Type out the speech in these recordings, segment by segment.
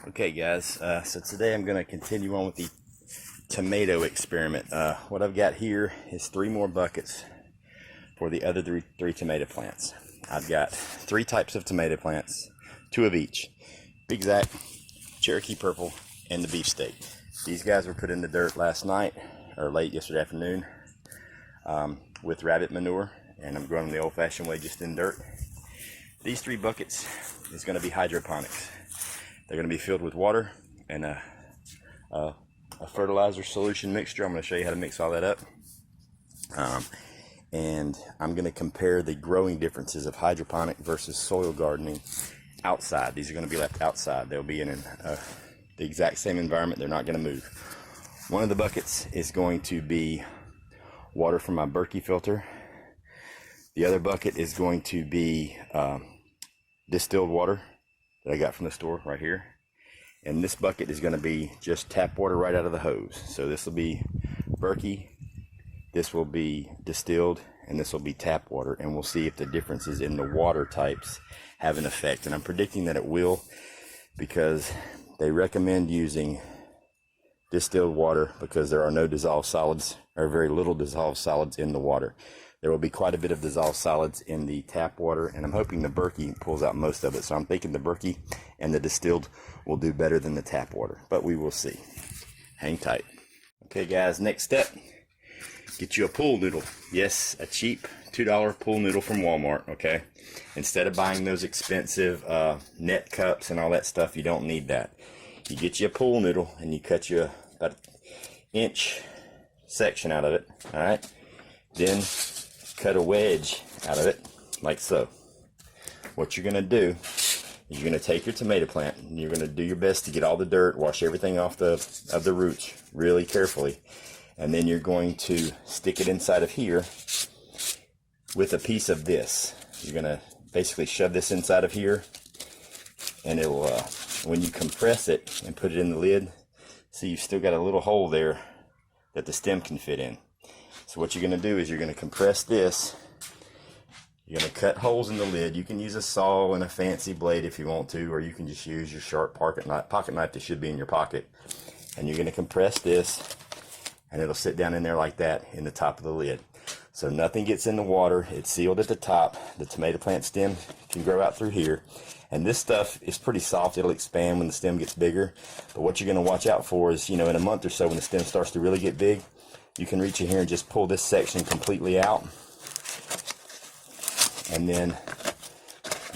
Okay guys, so today I'm going to continue on with the tomato experiment. What I've got here is 3 more buckets for the other three tomato plants. I've got 3 types of tomato plants, 2 of each. Big Zack, Cherokee Purple, and the beefsteak. These guys were put in the dirt last night, or late yesterday afternoon, with rabbit manure, and I'm growing them the old-fashioned way, just in dirt. These 3 buckets is going to be hydroponics. They're going to be filled with water and a fertilizer solution mixture. I'm going to show you how to mix all that up. And I'm going to compare the growing differences of hydroponic versus soil gardening outside. These are going to be left outside. They'll be in the exact same environment. They're not going to move. One of the buckets is going to be water from my Berkey filter. The other bucket is going to be distilled water that I got from the store right here. And this bucket is going to be just tap water right out of the hose. So this will be Berkey, this will be distilled, and this will be tap water. And we'll see if the differences in the water types have an effect. And I'm predicting that it will, because they recommend using distilled water because there are no dissolved solids, or very little dissolved solids in the water. There will be quite a bit of dissolved solids in the tap water, and I'm hoping the Berkey pulls out most of it. So I'm thinking the Berkey and the distilled will do better than the tap water, but we will see. Hang tight. Okay guys, next step, get you a pool noodle. Yes, a cheap $2 pool noodle from Walmart, okay? Instead of buying those expensive net cups and all that stuff, you don't need that. You get you a pool noodle and you cut you about an inch section out of it, all right? Then cut a wedge out of it, like so. What you're gonna do is you're gonna take your tomato plant and you're gonna do your best to get all the dirt, wash everything off of the roots really carefully, and then you're going to stick it inside of here with a piece of this. You're gonna basically shove this inside of here, and it'll when you compress it and put it in the lid, see you've still got a little hole there that the stem can fit in. So what you're going to do is you're going to compress this. You're going to cut holes in the lid. You can use a saw and a fancy blade if you want to, or you can just use your sharp pocket knife that should be in your pocket. And you're going to compress this, and it'll sit down in there like that in the top of the lid. So nothing gets in the water. It's sealed at the top. The tomato plant stem can grow out through here. And this stuff is pretty soft. It'll expand when the stem gets bigger. But what you're going to watch out for is, in a month or so when the stem starts to really get big, you can reach in here and just pull this section completely out, and then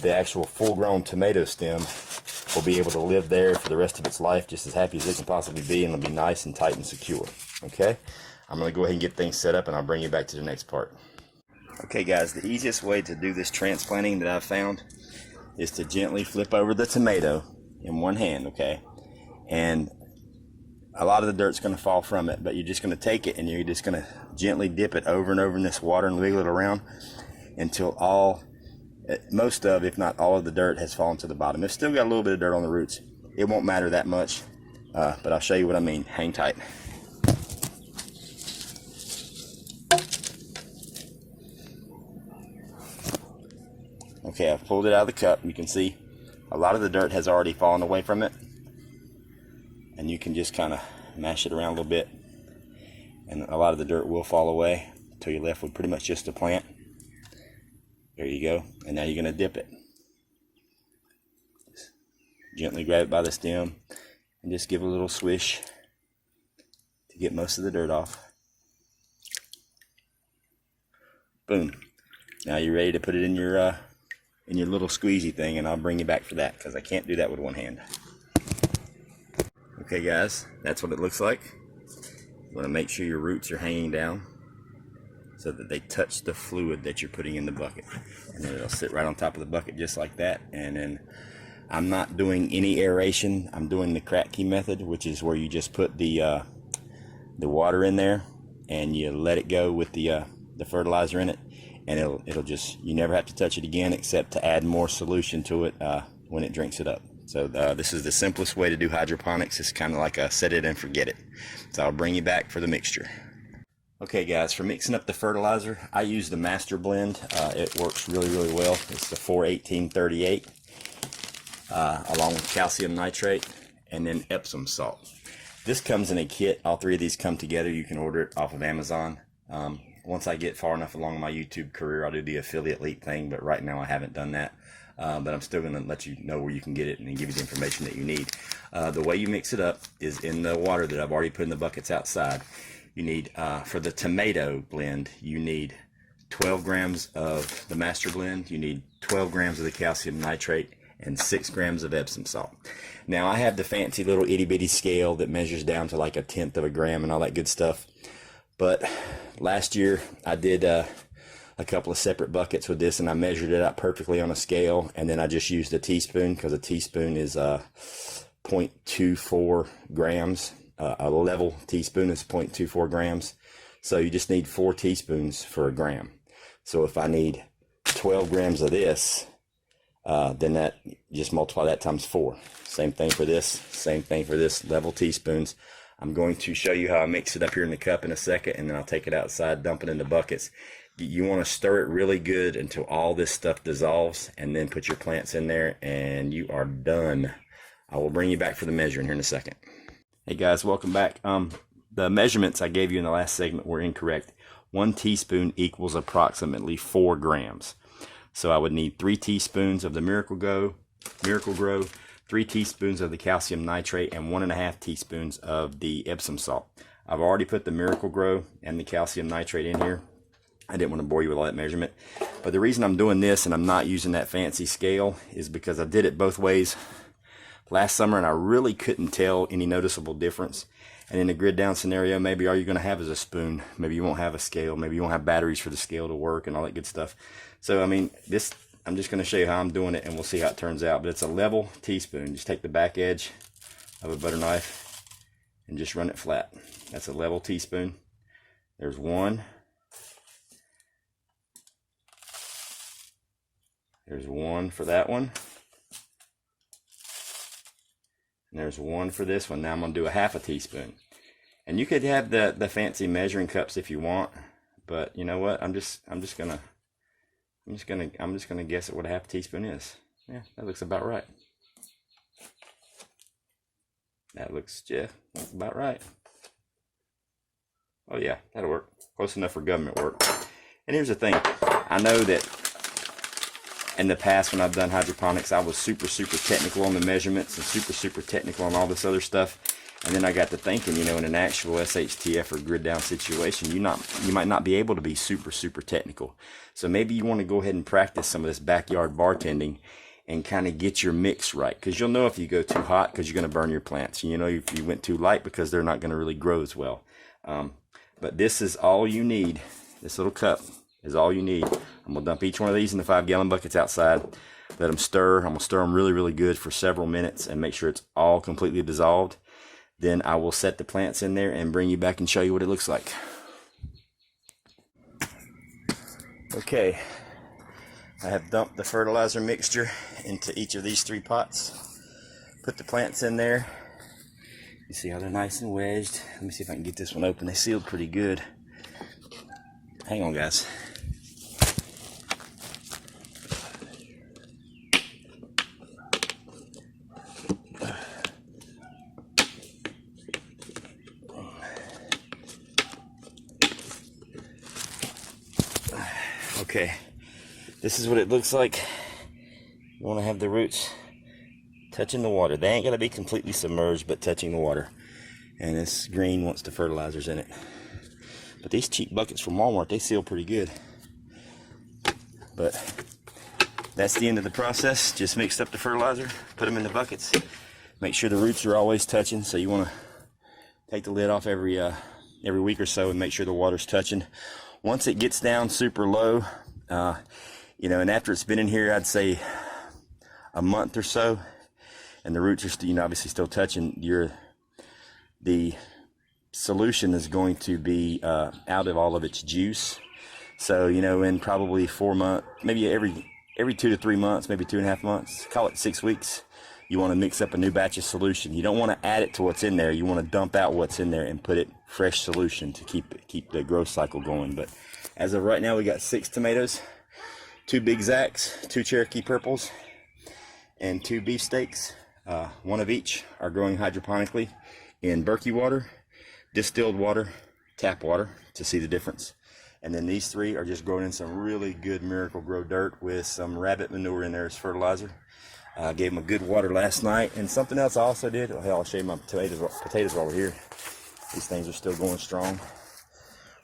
the actual full-grown tomato stem will be able to live there for the rest of its life just as happy as it can possibly be, and it'll be nice and tight and secure. Okay, I'm going to go ahead and get things set up, and I'll bring you back to the next part. Okay guys, the easiest way to do this transplanting that I've found is to gently flip over the tomato in one hand, okay? And a lot of the dirt's going to fall from it, but you're just going to take it and you're just going to gently dip it over and over in this water and wiggle it around until most of, if not all of the dirt has fallen to the bottom. It's still got a little bit of dirt on the roots. It won't matter that much, but I'll show you what I mean. Hang tight. Okay, I've pulled it out of the cup. You can see a lot of the dirt has already fallen away from it. And you can just kind of mash it around a little bit, and a lot of the dirt will fall away until you're left with pretty much just a plant. There you go. And now you're going to dip it. Just gently grab it by the stem and just give it a little swish to get most of the dirt off. Boom. Now you're ready to put it in your little squeezy thing, and I'll bring you back for that because I can't do that with one hand. Okay guys, that's what it looks like. You want to make sure your roots are hanging down so that they touch the fluid that you're putting in the bucket. And then it'll sit right on top of the bucket just like that. And then I'm not doing any aeration. I'm doing the crack key method, which is where you just put the water in there and you let it go with the fertilizer in it. And it'll just, you never have to touch it again except to add more solution to it when it drinks it up. So this is the simplest way to do hydroponics. It's kind of like a set it and forget it. So I'll bring you back for the mixture. Okay guys, for mixing up the fertilizer, I use the Master Blend. It works really, really well. It's the 41838 along with calcium nitrate and then Epsom salt. This comes in a kit. All three of these come together. You can order it off of Amazon. Once I get far enough along my YouTube career, I'll do the affiliate link thing, but right now I haven't done that. But I'm still going to let you know where you can get it and then give you the information that you need. The way you mix it up is in the water that I've already put in the buckets outside. You need, for the tomato blend, you need 12 grams of the master blend, you need 12 grams of the calcium nitrate, and 6 grams of Epsom salt. Now I have the fancy little itty bitty scale that measures down to like 1/10 of a gram and all that good stuff. But last year I did a couple of separate buckets with this, and I measured it out perfectly on a scale, and then I just used a teaspoon, because a teaspoon is 0.24 grams. A level teaspoon is 0.24 grams. So you just need 4 teaspoons for a gram. So if I need 12 grams of this, then that, just multiply that times 4. Same thing for this, same thing for this, level teaspoons. I'm going to show you how I mix it up here in the cup in a second, and then I'll take it outside, dump it in the buckets. You want to stir it really good until all this stuff dissolves, and then put your plants in there, and you are done. I will bring you back for the measuring here in a second. Hey guys, welcome back. The measurements I gave you in the last segment were incorrect. 1 teaspoon equals approximately 4 grams. So I would need 3 teaspoons of the Miracle-Gro, 3 teaspoons of the calcium nitrate, and 1.5 teaspoons of the Epsom salt. I've already put the Miracle-Gro and the calcium nitrate in here. I didn't want to bore you with all that measurement. But the reason I'm doing this and I'm not using that fancy scale is because I did it both ways last summer, and I really couldn't tell any noticeable difference. And in a grid down scenario, maybe all you're going to have is a spoon. Maybe you won't have a scale. Maybe you won't have batteries for the scale to work and all that good stuff. So, I mean, I'm just going to show you how I'm doing it, and we'll see how it turns out. But it's a level teaspoon. Just take the back edge of a butter knife and just run it flat. That's a level teaspoon. There's 1. There's 1 for that one. And there's 1 for this one. Now I'm going to do 1/2 teaspoon. And you could have the fancy measuring cups if you want, but you know what? I'm just gonna guess at what 1/2 teaspoon is. Yeah, that looks about right. That looks, yeah, that's about right. Oh yeah, that'll work. Close enough for government work. And here's the thing. I know that in the past when I've done hydroponics, I was super technical on the measurements and super technical on all this other stuff. And then I got to thinking, you know, in an actual SHTF or grid down situation, you might not be able to be super technical. So maybe you want to go ahead and practice some of this backyard bartending and kind of get your mix right. Because you'll know if you go too hot, because you're going to burn your plants. You know if you went too light, because they're not going to really grow as well. But this is all you need. This little cup is all you need. I'm going to dump each one of these in the 5-gallon buckets outside. Let them stir. I'm going to stir them really good for several minutes and make sure it's all completely dissolved. Then I will set the plants in there and bring you back and show you what it looks like. Okay, I have dumped the fertilizer mixture into each of these 3 pots. Put the plants in there. You see how they're nice and wedged. Let me see if I can get this one open. They sealed pretty good. Hang on, guys. Okay, this is what it looks like. You want to have the roots touching the water. They ain't got to be completely submerged, but touching the water. And this green wants the fertilizers in it. But these cheap buckets from Walmart, they seal pretty good. But that's the end of the process. Just mixed up the fertilizer, put them in the buckets. Make sure the roots are always touching. So you want to take the lid off every week or so and make sure the water's touching. Once it gets down super low, you know, and after it's been in here, I'd say a month or so, and the roots are still, you know, obviously still touching, the solution is going to be out of all of its juice. So, you know, in probably 4 months, maybe every 2 to 3 months, maybe 2.5 months, call it 6 weeks, you want to mix up a new batch of solution. You don't want to add it to what's in there. You want to dump out what's in there and put it fresh solution to keep the growth cycle going. But as of right now, we got 6 tomatoes, 2 big Zacks, 2 Cherokee purples, and 2 beefsteaks. One of each are growing hydroponically in Berkey water, distilled water, tap water, to see the difference. And then these 3 are just growing in some really good Miracle Grow dirt with some rabbit manure in there as fertilizer. I gave them a good water last night. And something else I also did, hell, I'll show you my potatoes over here. These things are still going strong.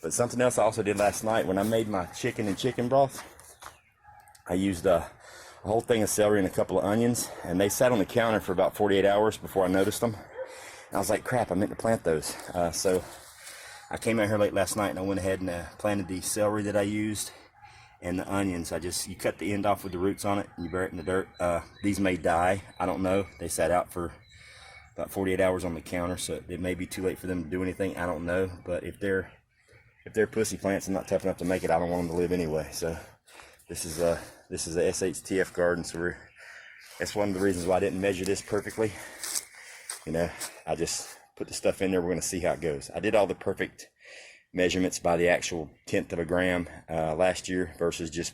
But something else I also did last night, when I made my chicken and chicken broth, I used a whole thing of celery and a couple of onions, and they sat on the counter for about 48 hours before I noticed them. And I was like, crap, I meant to plant those. So I came out here late last night and I went ahead and planted the celery that I used and the onions. You cut the end off with the roots on it and you bury it in the dirt. These may die, I don't know. They sat out for about 48 hours on the counter, so it may be too late for them to do anything, I don't know. But if they're pussy plants and not tough enough to make it, I don't want them to live anyway. So this is a SHTF garden, so that's one of the reasons why I didn't measure this perfectly. You know, I just put the stuff in there. We're going to see how it goes. I did all the perfect measurements by the actual 1/10 of a gram last year versus just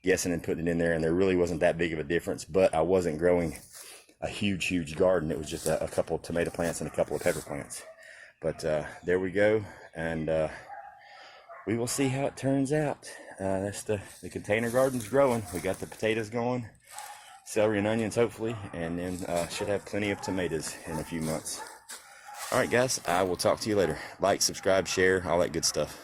guessing and putting it in there, and there really wasn't that big of a difference. But I wasn't growing a huge garden. It was just a couple of tomato plants and a couple of pepper plants. But there we go, and we will see how it turns out. That's the container garden's growing. We got the potatoes going, celery and onions hopefully, and then should have plenty of tomatoes in a few months. All right, guys, I will talk to you later. Like, subscribe, share, all that good stuff.